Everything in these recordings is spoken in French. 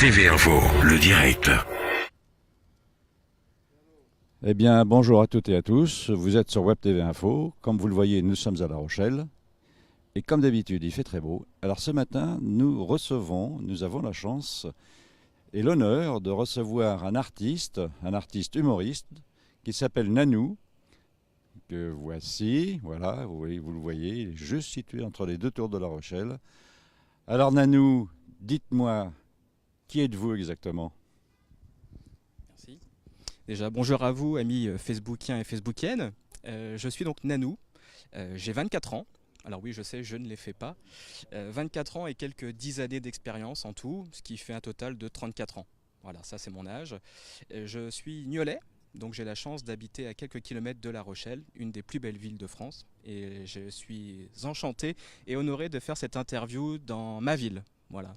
TV Info, le direct. Eh bien, bonjour à toutes et à tous. Vous êtes sur Web TV Info. Comme vous le voyez, nous sommes à La Rochelle. Et comme d'habitude, il fait très beau. Alors ce matin, nous avons la chance et l'honneur de recevoir un artiste humoriste, qui s'appelle Nanou, que voici, voilà, vous le voyez, il est juste situé entre les deux tours de La Rochelle. Alors Nanou, dites-moi, qui êtes-vous exactement ? Merci. Déjà, bonjour à vous, amis facebookiens et facebookiennes. Je suis donc Nanou, j'ai 24 ans. Alors oui, je sais, je ne les fais pas. 24 ans et quelques 10 années d'expérience en tout, ce qui fait un total de 34 ans. Voilà, ça c'est mon âge. Je suis niolais, donc j'ai la chance d'habiter à quelques kilomètres de La Rochelle, une des plus belles villes de France. Et je suis enchanté et honoré de faire cette interview dans ma ville. Voilà.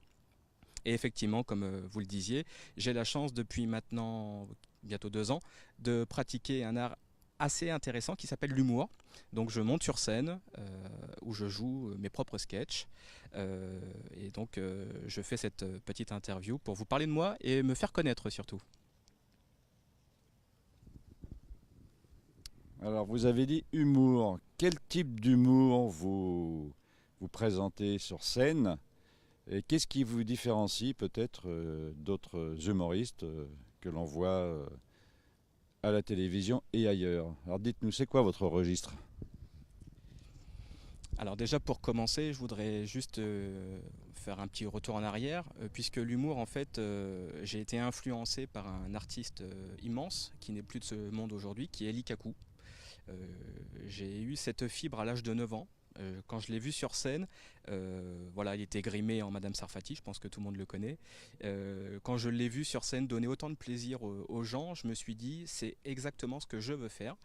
Et effectivement, comme vous le disiez, j'ai la chance depuis maintenant bientôt 2 ans de pratiquer un art assez intéressant qui s'appelle l'humour. Donc je monte sur scène où je joue mes propres sketchs. Et donc je fais cette petite interview pour vous parler de moi et me faire connaître surtout. Alors vous avez dit humour. Quel type d'humour vous présentez sur scène ? Et qu'est-ce qui vous différencie peut-être d'autres humoristes que l'on voit à la télévision et ailleurs ? Alors dites-nous, c'est quoi votre registre ? Alors déjà pour commencer, je voudrais juste faire un petit retour en arrière, puisque l'humour en fait, j'ai été influencé par un artiste immense qui n'est plus de ce monde aujourd'hui, qui est Eli Kaku. J'ai eu cette fibre à l'âge de 9 ans. Quand je l'ai vu sur scène, voilà, il était grimé en Madame Sarfati, je pense que tout le monde le connaît. Quand je l'ai vu sur scène donner autant de plaisir aux gens, je me suis dit c'est exactement ce que je veux faire,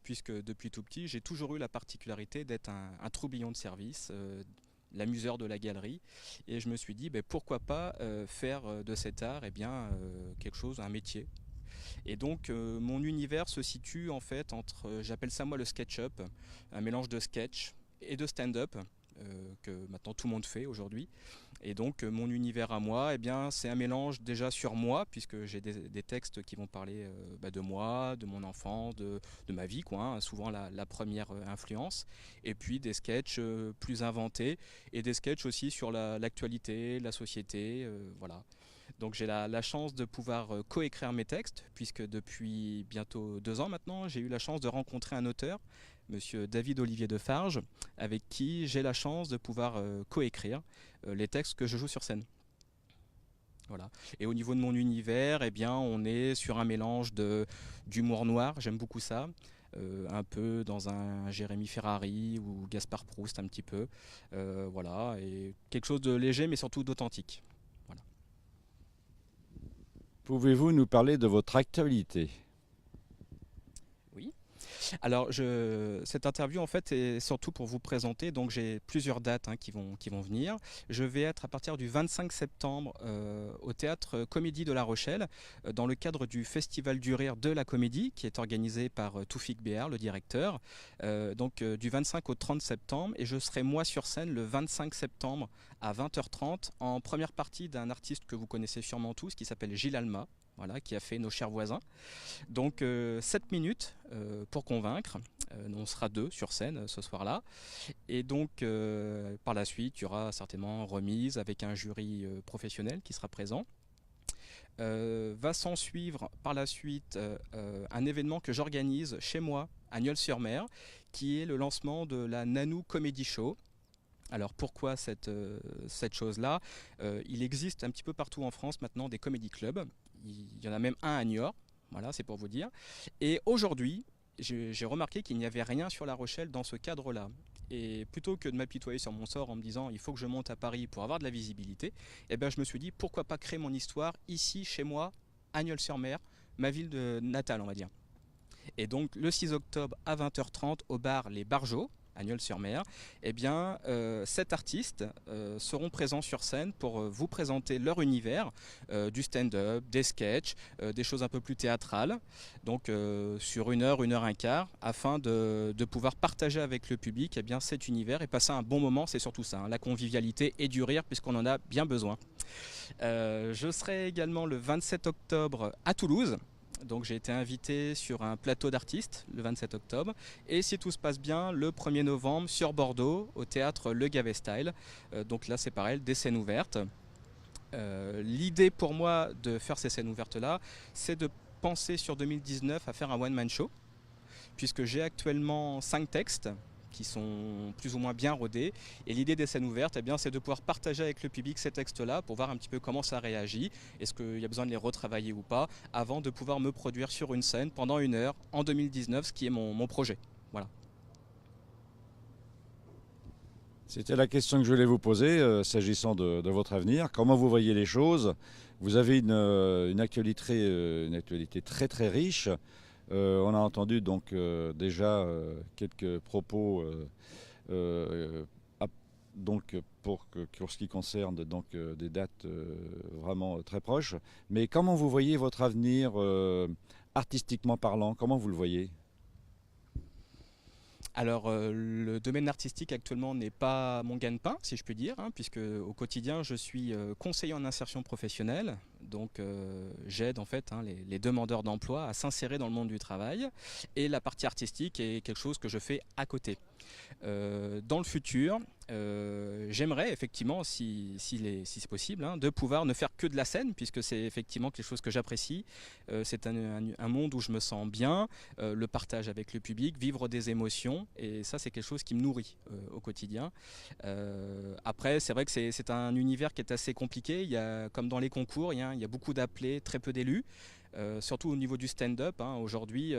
puisque depuis tout petit, j'ai toujours eu la particularité d'être un troublion de service, l'amuseur de la galerie, et je me suis dit pourquoi pas faire de cet art quelque chose, un métier. Et donc mon univers se situe en fait entre, j'appelle ça moi le sketch-up, un mélange de sketch et de stand-up que maintenant tout le monde fait aujourd'hui. Et donc mon univers à moi, c'est un mélange déjà sur moi, puisque j'ai des textes qui vont parler de moi, de mon enfance, de ma vie, quoi, hein, souvent la première influence. Et puis des sketchs plus inventés et des sketchs aussi sur l'actualité, la société, voilà. Donc j'ai la chance de pouvoir coécrire mes textes, puisque depuis bientôt 2 ans maintenant, j'ai eu la chance de rencontrer un auteur, monsieur David Olivier Defarge, avec qui j'ai la chance de pouvoir coécrire les textes que je joue sur scène. Voilà. Et au niveau de mon univers, on est sur un mélange d'humour noir, j'aime beaucoup ça. Un peu dans un Jérémy Ferrari ou Gaspard Proust un petit peu. Voilà. Et quelque chose de léger mais surtout d'authentique. Voilà. Pouvez-vous nous parler de votre actualité ? Oui. Alors, cette interview, en fait, est surtout pour vous présenter. Donc, j'ai plusieurs dates qui vont venir. Je vais être à partir du 25 septembre au Théâtre Comédie de La Rochelle, dans le cadre du Festival du Rire de la Comédie, qui est organisé par Toufik Béar, le directeur. Du 25 au 30 septembre. Et je serai, moi, sur scène le 25 septembre à 20h30, en première partie d'un artiste que vous connaissez sûrement tous, qui s'appelle Gilles Alma. Voilà, qui a fait Nos chers voisins. Donc 7 minutes pour convaincre. On sera 2 sur scène ce soir-là. Et donc par la suite, il y aura certainement remise avec un jury professionnel qui sera présent. Va s'en suivre par la suite un événement que j'organise chez moi à Nieul-sur-Mer, qui est le lancement de la Nanou Comedy Show. Alors pourquoi cette chose-là ? Il existe un petit peu partout en France maintenant des comedy clubs. Il y en a même un à Niort, voilà, c'est pour vous dire. Et aujourd'hui, j'ai remarqué qu'il n'y avait rien sur La Rochelle dans ce cadre-là. Et plutôt que de m'apitoyer sur mon sort en me disant il faut que je monte à Paris pour avoir de la visibilité, je me suis dit pourquoi pas créer mon histoire ici, chez moi, à Nieul-sur-Mer, ma ville natale, on va dire. Et donc le 6 octobre à 20h30 au bar Les Barjots, à Nieul-sur-Mer, 7 artistes seront présents sur scène pour vous présenter leur univers, du stand-up, des sketchs, des choses un peu plus théâtrales, donc sur 1 heure et quart, afin de pouvoir partager avec le public cet univers et passer un bon moment, c'est surtout ça, la convivialité et du rire, puisqu'on en a bien besoin. Je serai également le 27 octobre à Toulouse. Donc j'ai été invité sur un plateau d'artistes le 27 octobre. Et si tout se passe bien, le 1er novembre sur Bordeaux, au théâtre Le Gavesstyle. Donc là c'est pareil, des scènes ouvertes. L'idée pour moi de faire ces scènes ouvertes-là, c'est de penser sur 2019 à faire un one-man show, puisque j'ai actuellement 5 textes qui sont plus ou moins bien rodés. Et l'idée des scènes ouvertes, eh bien, c'est de pouvoir partager avec le public ces textes-là pour voir un petit peu comment ça réagit, est-ce qu'il y a besoin de les retravailler ou pas, avant de pouvoir me produire sur une scène pendant 1 heure en 2019, ce qui est mon projet. Voilà. C'était la question que je voulais vous poser s'agissant de votre avenir. Comment vous voyez les choses? Vous avez une actualité très très riche. On a entendu donc déjà quelques propos donc pour ce qui concerne donc des dates vraiment très proches. Mais comment vous voyez votre avenir artistiquement parlant? Comment vous le voyez? Alors, le domaine artistique actuellement n'est pas mon gagne-pain, si je puis dire, hein, puisque au quotidien, je suis conseiller en insertion professionnelle. Donc, j'aide en fait les demandeurs d'emploi à s'insérer dans le monde du travail. Et la partie artistique est quelque chose que je fais à côté. Dans le futur, j'aimerais effectivement, si c'est possible, hein, de pouvoir ne faire que de la scène, puisque c'est effectivement quelque chose que j'apprécie. C'est un monde où je me sens bien, le partage avec le public, vivre des émotions, et ça c'est quelque chose qui me nourrit au quotidien. Après, c'est vrai que c'est un univers qui est assez compliqué. Il y a, comme dans les concours, il y a beaucoup d'appelés, très peu d'élus. Surtout au niveau du stand-up, hein, aujourd'hui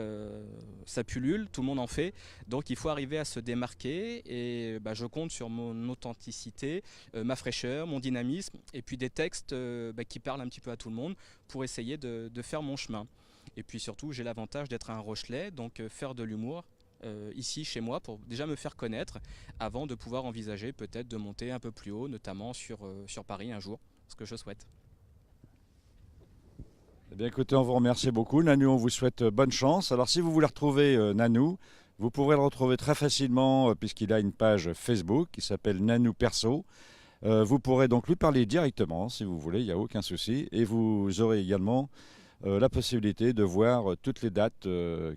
ça pullule, tout le monde en fait, donc il faut arriver à se démarquer et je compte sur mon authenticité, ma fraîcheur, mon dynamisme et puis des textes qui parlent un petit peu à tout le monde pour essayer de faire mon chemin. Et puis surtout j'ai l'avantage d'être un Rochelais, donc faire de l'humour ici chez moi pour déjà me faire connaître avant de pouvoir envisager peut-être de monter un peu plus haut, notamment sur Paris un jour, ce que je souhaite. Eh bien, écoutez, on vous remercie beaucoup. Nanou, on vous souhaite bonne chance. Alors, si vous voulez retrouver Nanou, vous pourrez le retrouver très facilement puisqu'il a une page Facebook qui s'appelle Nanou Perso. Vous pourrez donc lui parler directement si vous voulez, il n'y a aucun souci. Et vous aurez également la possibilité de voir toutes les dates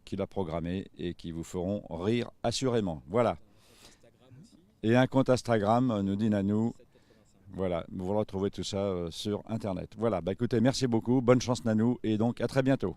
qu'il a programmées et qui vous feront rire assurément. Voilà. Et un compte Instagram, nous dit Nanou. Voilà, vous retrouvez tout ça sur Internet. Voilà, écoutez, merci beaucoup, bonne chance Nanou, et donc à très bientôt.